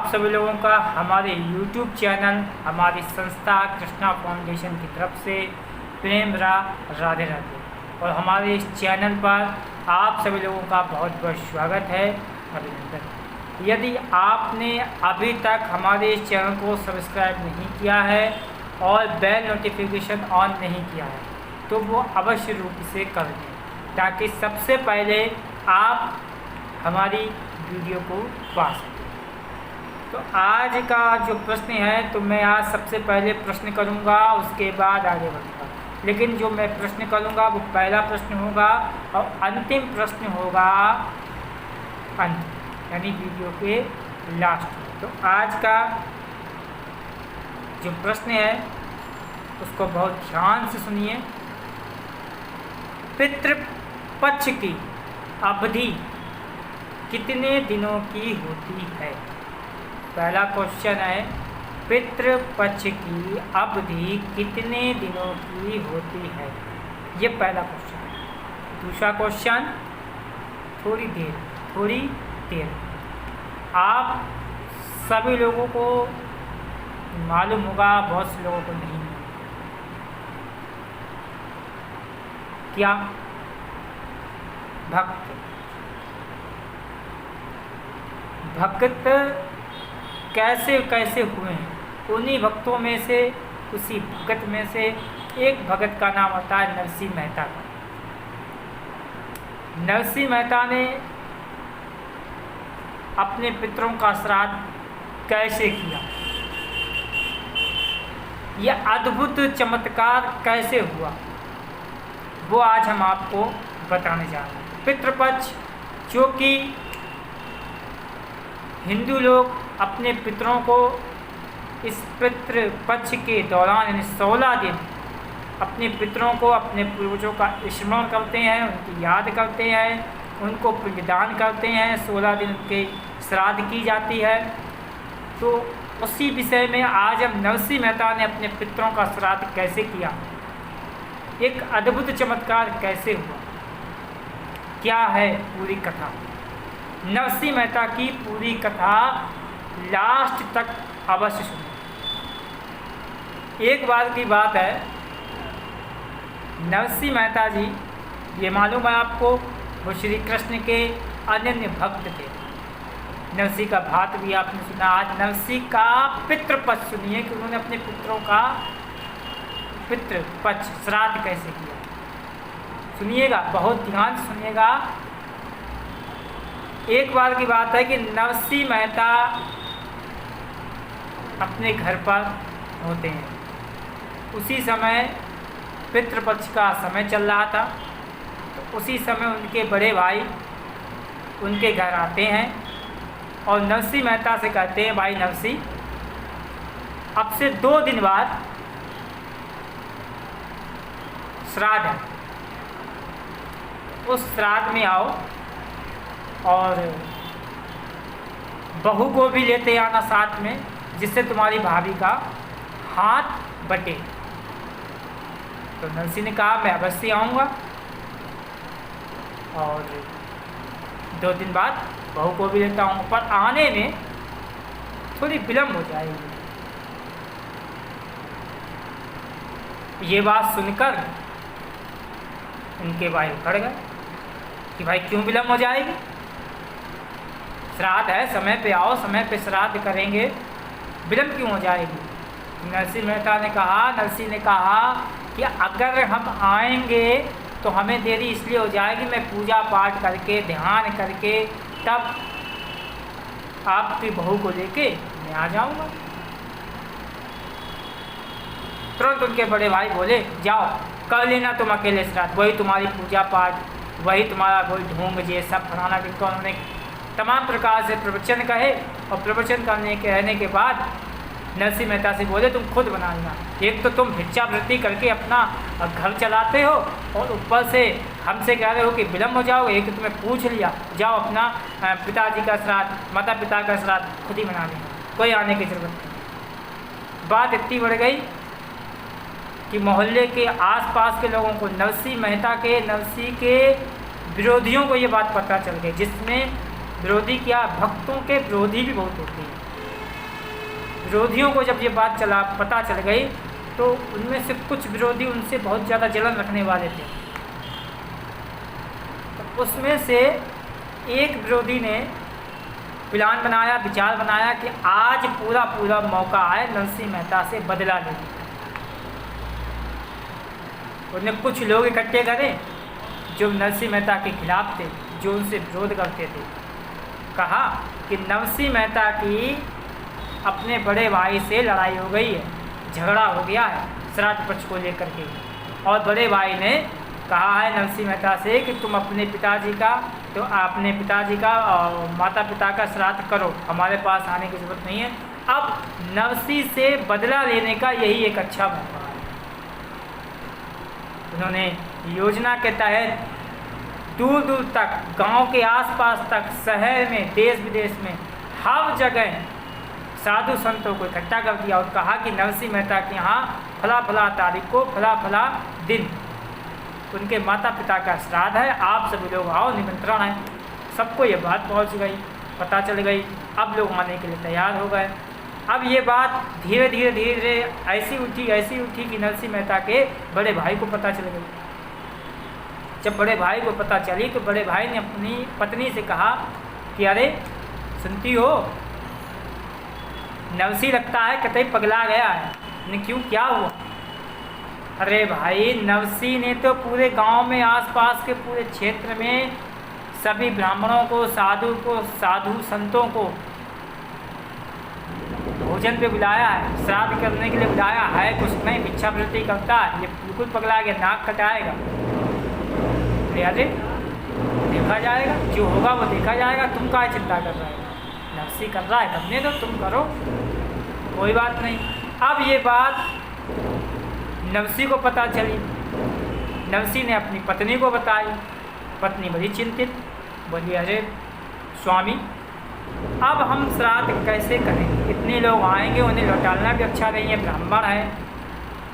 आप सभी लोगों का हमारे YouTube चैनल हमारी संस्था कृष्णा फाउंडेशन की तरफ से प्रेम राधे राधे। और हमारे इस चैनल पर आप सभी लोगों का बहुत बहुत स्वागत है, अभिनंदन। यदि आपने अभी तक हमारे इस चैनल को सब्सक्राइब नहीं किया है और बेल नोटिफिकेशन ऑन नहीं किया है तो वो अवश्य रूप से कर दें, ताकि सबसे पहले आप हमारी वीडियो को पा सकें। तो आज का जो प्रश्न है तो मैं आज सबसे पहले प्रश्न करूंगा, उसके बाद आगे बढ़ूंगा। लेकिन जो मैं प्रश्न करूंगा वो पहला प्रश्न होगा और अंतिम प्रश्न होगा अंत, यानी वीडियो के लास्ट में। तो आज का जो प्रश्न है उसको बहुत ध्यान से सुनिए। पितृपक्ष की अवधि कितने दिनों की होती है? पहला क्वेश्चन है, पितृपक्ष की अवधि कितने दिनों की होती है? ये पहला क्वेश्चन है। दूसरा क्वेश्चन, थोड़ी देर आप सभी लोगों को मालूम होगा, बहुत से लोगों को नहीं। क्या? भक्त कैसे हुए हैं? उन्हीं भक्तों में से, उसी भगत में से एक भगत का नाम आता है नरसिंह मेहता का। नरसिंह मेहता ने अपने पितरों का श्राद्ध कैसे किया, यह अद्भुत चमत्कार कैसे हुआ, वो आज हम आपको बताने जा रहे हैं। पितृपक्ष, जो कि हिंदू लोग अपने पितरों को इस पितृपक्ष के दौरान यानी 16 दिन अपने पितरों को, अपने पूर्वजों का स्मरण करते हैं, उनकी याद करते हैं, उनको पिंडदान करते हैं। 16 दिन उनके श्राद्ध की जाती है। तो उसी विषय में आज हम नरसिंह मेहता ने अपने पितरों का श्राद्ध कैसे किया, एक अद्भुत चमत्कार कैसे हुआ, क्या है पूरी कथा। नरसिंह मेहता की पूरी कथा लास्ट तक अवश्य सुनो। एक बार की बात है, नरसिंह मेहता जी, ये मालूम है आपको, वो श्री कृष्ण के अनन्य भक्त थे। नरसिंह का भात भी आपने सुना। आज नरसिंह का पितृपक्ष सुनिए कि उन्होंने अपने पुत्रों का पितृपक्ष श्राद्ध कैसे किया। सुनिएगा, बहुत ध्यान से सुनिएगा। एक बार की बात है कि नरसिंह मेहता अपने घर पर होते हैं। उसी समय पितृपक्ष का समय चल रहा था। तो उसी समय उनके बड़े भाई उनके घर आते हैं और नरसिंह मेहता से कहते हैं, भाई नरसिंह, अब से 2 दिन बाद श्राद्ध है, उस श्राद्ध में आओ और बहू को भी लेते आना साथ में, जिससे तुम्हारी भाभी का हाथ बटे। तो नरसिंह ने कहा, मैं अवश्य आऊँगा और 2 दिन बाद बहू को भी लेता हूँ, पर आने में थोड़ी विलम्ब हो जाएगी। ये बात सुनकर उनके भाई उखड़ गए कि भाई क्यों विलम्ब हो जाएगी, श्राद्ध है, समय पे आओ, समय पे श्राद्ध करेंगे, विलम्ब क्यों हो जाएगी। नरसिंह ने कहा कि अगर हम आएंगे तो हमें देरी इसलिए हो जाएगी, मैं पूजा पाठ करके, ध्यान करके तब आपकी बहू को लेके मैं आ जाऊंगा। तुरंत उनके बड़े भाई बोले, जाओ कर लेना तुम अकेले श्राद्ध, वही तुम्हारी पूजा पाठ, वही तुम्हारा वही ढोंग, ये सब फलाना टिक्का। उन्होंने तमाम प्रकार से प्रवचन कहे और प्रवचन कहने के बाद नरसिंह मेहता से बोले, तुम खुद बना लेना। एक तो तुम भिक्षावृत्ति करके अपना घर चलाते हो और ऊपर से हमसे कह रहे हो कि विलम्ब हो जाओगे। एक तो तुम्हें पूछ लिया, जाओ अपना पिताजी का श्राद्ध, माता पिता का श्राद्ध खुद ही बना लेना, कोई आने की जरूरत नहीं। बात इतनी बढ़ गई कि मोहल्ले के आसपास के लोगों को, नरसिंह के विरोधियों को ये बात पता चल गई, जिसमें विरोधी क्या, भक्तों के विरोधी भी बहुत होते हैं। विरोधियों को जब ये बात पता चल गई तो उनमें से कुछ विरोधी उनसे बहुत ज़्यादा जलन रखने वाले थे। तो उसमें से एक विरोधी ने प्लान बनाया, विचार बनाया कि आज पूरा पूरा मौका है नरसिंह मेहता से बदला लेने का। उन्होंने कुछ लोग इकट्ठे करे जो नरसिंह मेहता के खिलाफ थे, जो उनसे विरोध करते थे। कहा कि नरसिंह मेहता की अपने बड़े भाई से लड़ाई हो गई है, झगड़ा हो गया है श्राद्ध पक्ष को लेकर के, और बड़े भाई ने कहा है नरसिंह मेहता से कि तुम अपने पिताजी का और माता पिता का श्राद्ध करो, हमारे पास आने की ज़रूरत नहीं है। अब नरसिंह से बदला लेने का यही एक अच्छा मौका है। उन्होंने योजना के तहत दूर दूर तक, गांव के आसपास तक, शहर में, देश विदेश में, हर जगह साधु संतों को इकट्ठा कर दिया और कहा कि नरसिंह मेहता के यहाँ फला फला तारीख को, फला फला दिन उनके माता पिता का श्राद्ध है, आप सभी लोग आओ, निमंत्रण है। सबको ये बात पहुँच गई, पता चल गई। अब लोग आने के लिए तैयार हो गए। अब ये बात धीरे धीरे ऐसी उठी कि नरसिंह मेहता के बड़े भाई को पता चल गई। जब बड़े भाई को पता चली तो बड़े भाई ने अपनी पत्नी से कहा कि अरे सुनती हो, नरसिंह लगता है कतई पगला गया है। ने क्यों, क्या हुआ? अरे भाई, नरसिंह ने तो पूरे गांव में, आसपास के पूरे क्षेत्र में सभी ब्राह्मणों को, साधु संतों को भोजन पे बुलाया है, श्राद्ध करने के लिए बुलाया है। कुछ नहीं, भिक्षावृत्ति करता है, ये बिल्कुल पगला गया, नाक कटाएगा। अरे देखा जाएगा, जो होगा वो देखा जाएगा, तुम काहे चिंता कर रहे हो? नरसिंह कर रहा है, करने दो, तुम करो, कोई बात नहीं। अब ये बात नरसिंह को पता चली। नरसिंह ने अपनी पत्नी को बताई। पत्नी बड़ी चिंतित, बोली अरे स्वामी, अब हम श्राद्ध कैसे करें? इतने लोग आएंगे, उन्हें लौटाना भी अच्छा नहीं है, ब्राह्मण है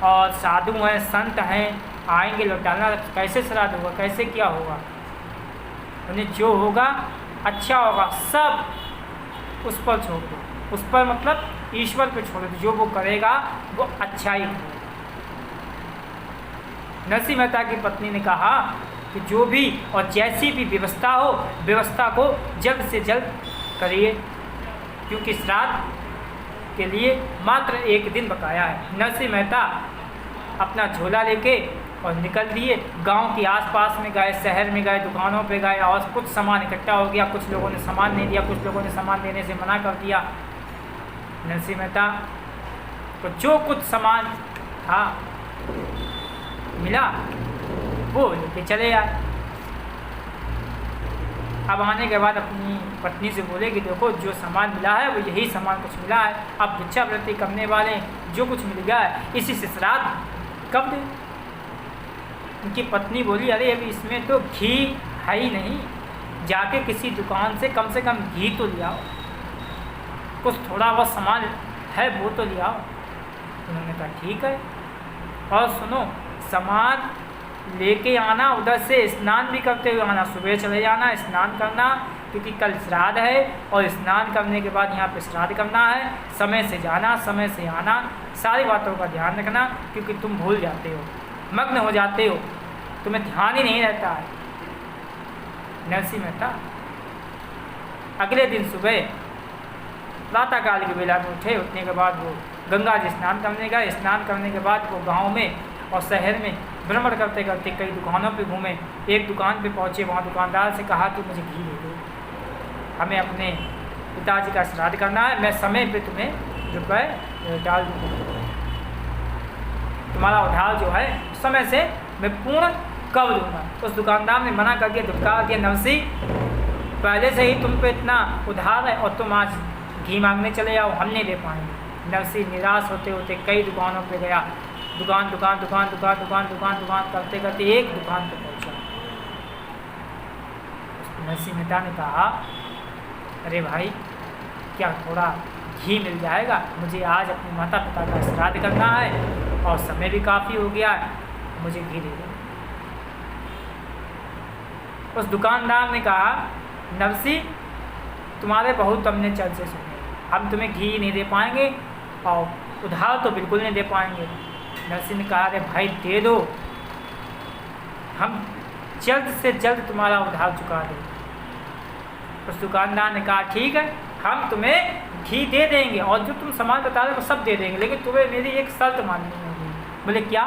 और साधु हैं, संत हैं, आएंगे, लौटाना कैसे श्राद्ध होगा, कैसे क्या होगा? उन्हें जो होगा अच्छा होगा, सब उस पर छोड़ दो। उस पर मतलब ईश्वर पे छोड़ दो, जो वो करेगा वो अच्छा ही होगा। नरसिंह मेहता की पत्नी ने कहा कि जो भी और जैसी भी व्यवस्था हो, व्यवस्था को जल्द से जल्द करिए, क्योंकि श्राद्ध के लिए मात्र एक दिन बकाया है। नरसिंह मेहता अपना झोला लेके और निकल दिए। गांव के आसपास में गए, शहर में गए, दुकानों पे गए और कुछ सामान इकट्ठा हो गया। कुछ लोगों ने सामान नहीं दिया, कुछ लोगों ने सामान देने से मना कर दिया। नरसिंह मेहता को जो कुछ सामान था मिला वो लेके चले आए। अब आने के बाद अपनी पत्नी से बोले कि देखो, जो सामान मिला है वो यही सामान कुछ मिला है, अब भिक्षावृत्ति करने वाले जो कुछ मिल गया है इसी से श्राद्ध कब दें? उनकी पत्नी बोली अरे अभी इसमें तो घी है ही नहीं, जाके किसी दुकान से कम घी तो ले आओ, कुछ थोड़ा बहुत सामान है वो तो ले आओ। उन्होंने कहा ठीक है, और सुनो, सामान लेके आना, उधर से स्नान भी करते हुए आना, सुबह चले जाना, स्नान करना, क्योंकि कल श्राद्ध है और स्नान करने के बाद यहाँ पे श्राद्ध करना है। समय से जाना, समय से आना, सारी बातों का ध्यान रखना, क्योंकि तुम भूल जाते हो, मग्न हो जाते हो, तुम्हें ध्यान ही नहीं रहता है। नरसिंह मेहता अगले दिन सुबह प्रातःकाल की बेला में उठे। उठने के बाद वो गंगा जी स्नान करने गए। स्नान करने के बाद वो गांव में और शहर में भ्रमण करते करते कई दुकानों पे घूमे। एक दुकान पे पहुँचे, वहाँ दुकानदार से कहा कि मुझे घी दे दो, हमें अपने पिताजी का श्राद्ध करना है, मैं समय पे तुम्हें रुपये डाल दूँगा, तुम्हारा उधार जो है समय से मैं पूर्ण कर दूँगा। उस दुकानदार ने मना करके धुतकार दिया, नरसिंह पहले से ही तुम पे इतना उधार है और तुम आज घी मांगने चले जाओ, हम नहीं दे पाएंगे। नरसिंह निराश होते होते कई दुकानों पे गया, दुकान करते करते एक दुकान पे पहुंचा। नरसिंह मेहता ने कहा अरे भाई, क्या थोड़ा घी मिल जाएगा? मुझे आज अपने माता पिता का श्राद्ध करना है और समय भी काफ़ी हो गया है, मुझे घी दे दो। उस दुकानदार ने कहा नरसिंह, तुम्हारे बहुत हमने चर्चे सुने, हम तुम्हें घी नहीं दे पाएंगे, और उधार तो बिल्कुल नहीं दे पाएंगे। नरसिंह ने कहा अरे भाई दे दो, हम जल्द से जल्द तुम्हारा उधार चुका दें। उस दुकानदार ने कहा ठीक है, हम तुम्हें घी दे देंगे और जो तुम सामान बता रहे हो वो सब दे देंगे, लेकिन तुम्हें मेरी एक शर्त माननी होगी। बोले क्या?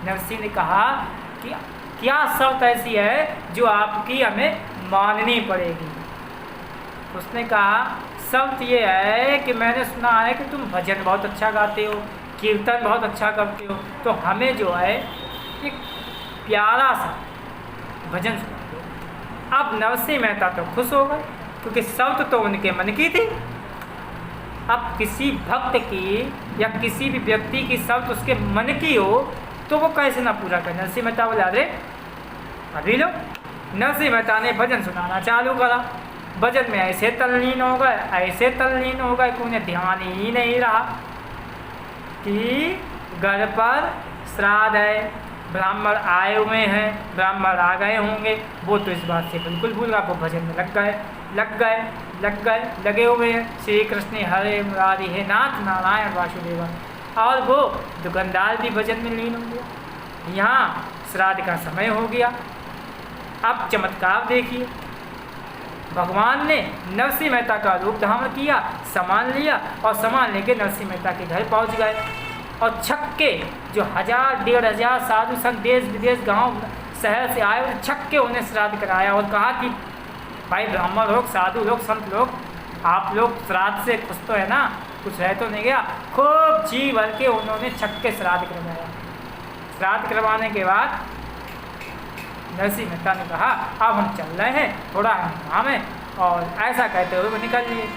नरसिंह ने कहा कि क्या शर्त ऐसी है जो आपकी हमें माननी पड़ेगी? उसने कहा शर्त ये है कि मैंने सुना है कि तुम भजन बहुत अच्छा गाते हो, कीर्तन बहुत अच्छा करते हो, तो हमें जो है एक प्यारा सा भजन सुना दो। अब नरसिंह मेहता तो खुश हो गए क्योंकि शर्त तो उनके मन की थी। अब किसी भक्त की या किसी भी व्यक्ति की शर्त उसके मन की हो तो वो कैसे ना पूरा करे। नरसिंह मेहता बोले अरे अभी लो। नरसिंह मेहता ने भजन सुनाना चालू करा। भजन में ऐसे तल्लीन हो गए, ऐसे तल्लीन हो गए कि उन्हें ध्यान ही नहीं रहा कि घर पर श्राद्ध है, ब्राह्मण आए हुए हैं, ब्राह्मण आ गए होंगे। वो तो इस बात से बिल्कुल भूल रहा, वो भजन में लगे हुए हैं। श्री कृष्ण हरे मुरारी हे नाथ नारायण वासुदेवा। और वो दुकानदार भी भजन में लीन हो गया। यहाँ श्राद्ध का समय हो गया। अब चमत्कार देखिए, भगवान ने नरसिंह मेहता का रूप धारण किया, सामान लिया और सामान लेके नरसिंह मेहता के घर पहुंच गए। और छक्के जो 1000 1500 साधु संत देश विदेश गांव शहर से आए, छक्के उन्हें श्राद्ध कराया और कहा कि भाई ब्राह्मण लोग, साधु लोग, संत लोग, आप लोग श्राद्ध से खुश तो है ना, कुछ रह तो नहीं गया। खूब जी भर के उन्होंने छक्के श्राद्ध करवाया। श्राद्ध करवाने के बाद नरसिंह मेहता ने कहा अब हम चल रहे हैं, थोड़ा हम काम है, और ऐसा कहते हुए वो निकल लिए।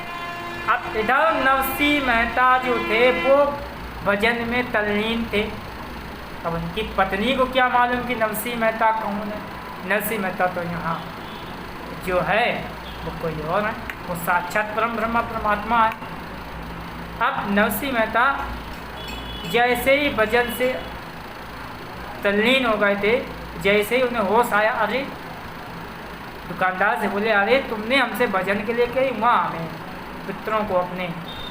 अब इधर नरसिंह मेहता जो थे वो भजन में तल्लीन थे। अब उनकी पत्नी को क्या मालूम कि नरसिंह मेहता कौन है। नरसिंह मेहता तो यहाँ जो है वो कोई और है, वो साक्षात परम ब्रह्म परमात्मा है। अब नरसिंह मेहता जैसे ही भजन से तल्लीन हो गए थे, जैसे ही उन्हें होश आया, अरे दुकानदार से बोले अरे तुमने हमसे भजन के लिए कही, वहाँ हमें पितरों को, अपने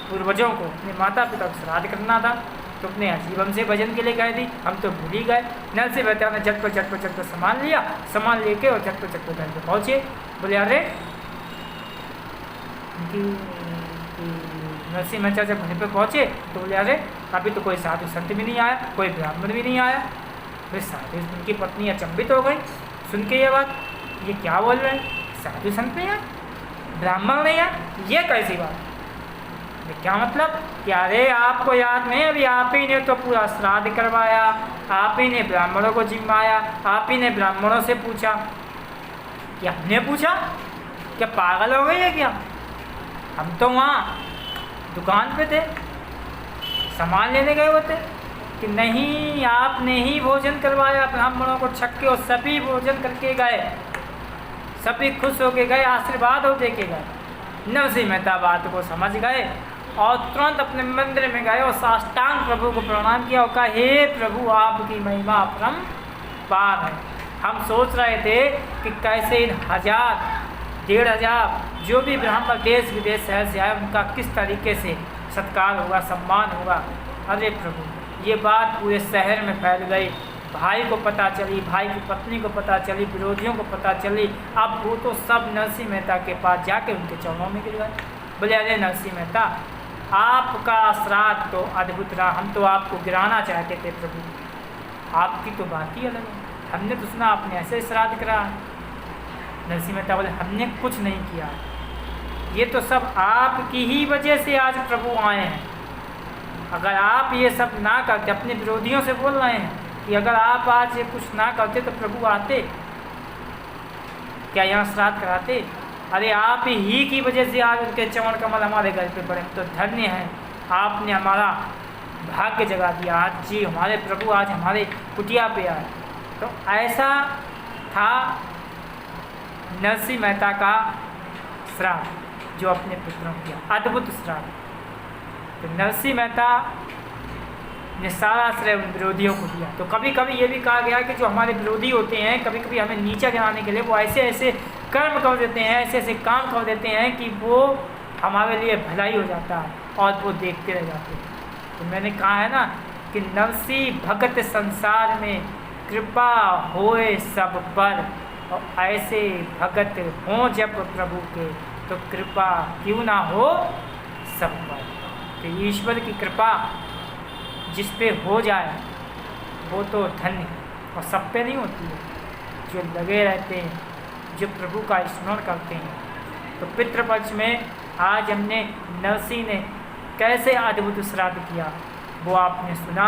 पूर्वजों को, अपने माता पिता को श्राद्ध करना था, तुमने अजीब हमसे भजन के लिए कह दी, हम तो भूल ही गए। नरसिंह मेहता ने झटपट सामान लिया, सामान लेके और झटपट घर पे पहुँचे। बोले अरे नरसिंह मेहता जब घर पे पहुँचे तो बोले अरे अभी तो कोई साधु संत भी नहीं आया, कोई ब्राह्मण भी नहीं आया। वे साधु, उनकी पत्नी अचंभित हो गई सुन के ये बात, ये क्या बोल रहे हैं, साधु संत नहीं आए, ब्राह्मण नहीं आए, ये कैसी बात, ये क्या मतलब? कि अरे आपको याद नहीं, अभी आप ही ने तो पूरा श्राद्ध करवाया, आप ही ने ब्राह्मणों को जिम्माया, आप ही ने ब्राह्मणों से पूछा। क्या हमने पूछा? क्या पागल हो गई है क्या? हम तो वहाँ दुकान पे थे, सामान लेने गए होते। कि नहीं, आपने ही भोजन करवाया ब्राह्मणों को छक्के, और सभी भोजन करके गए, सभी खुश होके गए, आशीर्वाद हो दे के गए। नरसिंह मेहता बात को समझ गए और तुरंत अपने मंदिर में गए और साष्टांग प्रभु को प्रणाम किया और कहा हे प्रभु आपकी महिमा अपरंपार है। हम सोच रहे थे कि कैसे इन 1000 1500 जो भी ब्राह्मण देश विदेश शहर से आए उनका किस तरीके से सत्कार होगा, सम्मान होगा। अरे प्रभु, ये बात पूरे शहर में फैल गई, भाई को पता चली, भाई की पत्नी को पता चली, विरोधियों को पता चली। अब वो तो सब नरसिंह मेहता के पास जाके उनके चरणों में गिर गए। बोले अरे नरसिंह मेहता, आपका श्राद्ध तो अद्भुत रहा, हम तो आपको गिराना चाहते थे प्रभु, आपकी तो बात ही अलग है, हमने तो सुना आपने ऐसे श्राद्ध करा। नरसिंह मेहता बोले हमने कुछ नहीं किया, ये तो सब आपकी ही वजह से आज प्रभु आए हैं। अगर आप ये सब ना करते, अपने विरोधियों से बोल रहे हैं कि अगर आप आज ये कुछ ना करते तो प्रभु आते क्या, यहाँ श्राद्ध कराते? अरे आप ही की वजह से आज उनके चरण कमल हमारे घर पे पड़े, तो धन्य है, आपने हमारा भाग्य जगा दिया। आज जी हमारे प्रभु आज हमारे कुटिया पे आए। तो ऐसा था नरसिंह मेहता का श्राद्ध जो अपने पुत्रों को किया, अद्भुत श्राद्ध। तो नरसिंह मेहता ने सारा श्रेय उन विरोधियों को दिया। तो कभी कभी ये भी कहा गया कि जो हमारे विरोधी होते हैं, कभी कभी हमें नीचा गिराने के लिए वो ऐसे ऐसे कर्म कर देते हैं, ऐसे ऐसे काम कर देते हैं कि वो हमारे लिए भलाई हो जाता है। और वो देखते रह जाते हैं। तो मैंने कहा है ना कि नवसी भगत संसार में कृपा होए सब पर, और ऐसे भगत हों जब प्रभु के तो कृपा क्यों ना हो सब पर। तो ईश्वर की कृपा जिस पे हो जाए वो तो धन्य, और सब पे नहीं होती है। जो लगे रहते हैं, जो प्रभु का स्मरण करते हैं। तो पितृपक्ष में आज हमने नरसी ने कैसे अद्भुत श्राद्ध किया वो आपने सुना,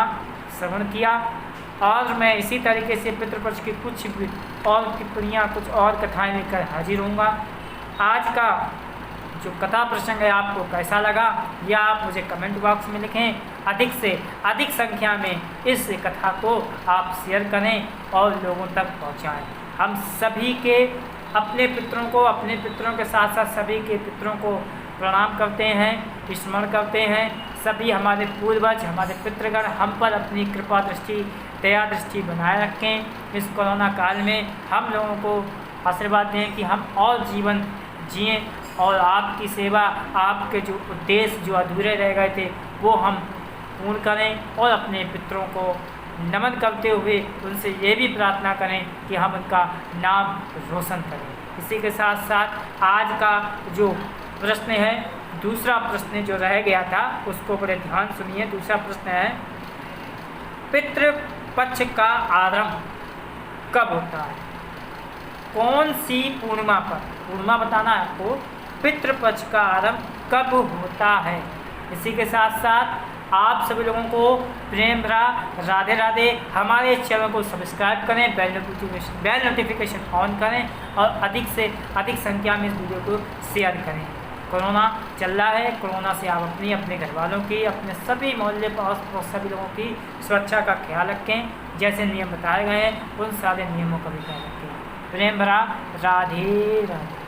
श्रवण किया। और मैं इसी तरीके से पितृपक्ष की कुछ भी और टिप्पणियाँ, कुछ और कथाएं लेकर हाजिर होऊंगा। आज का जो कथा प्रसंग है आपको कैसा लगा या आप मुझे कमेंट बॉक्स में लिखें। अधिक से अधिक संख्या में इस कथा को आप शेयर करें और लोगों तक पहुंचाएं। हम सभी के अपने पितरों को, अपने पितरों के साथ साथ सभी के पितरों को प्रणाम करते हैं, स्मरण करते हैं। सभी हमारे पूर्वज, हमारे पितृगण हम पर अपनी कृपा दृष्टि, दया दृष्टि बनाए रखें। इस कोरोना काल में हम लोगों को आशीर्वाद दें कि हम और जीवन जिएं और आपकी सेवा, आपके जो उद्देश्य जो अधूरे रह गए थे वो हम पूर्ण करें। और अपने पितरों को नमन करते हुए उनसे ये भी प्रार्थना करें कि हम उनका नाम रोशन करें। इसी के साथ साथ आज का जो प्रश्न है, दूसरा प्रश्न जो रह गया था उसको बड़े ध्यान सुनिए। दूसरा प्रश्न है, पितृपक्ष का आरंभ कब होता है? कौन सी पूर्णिमा पर? पूर्णिमा बताना है आपको। पितृपक्ष का आरंभ कब होता है? इसी के साथ साथ आप सभी लोगों को प्रेम राधे राधे। हमारे चैनल को सब्सक्राइब करें, बेल नोटिफिकेशन ऑन करें और अधिक से अधिक संख्या में इस वीडियो को शेयर करें। कोरोना चल रहा है, कोरोना से आप अपने घर वालों की, अपने सभी मोहल्ले पास सभी लोगों की सुरक्षा का ख्याल रखें। जैसे नियम बताए गए हैं उन सारे नियमों का भी ख्याल रखें। प्रेम भरा राधे राधे।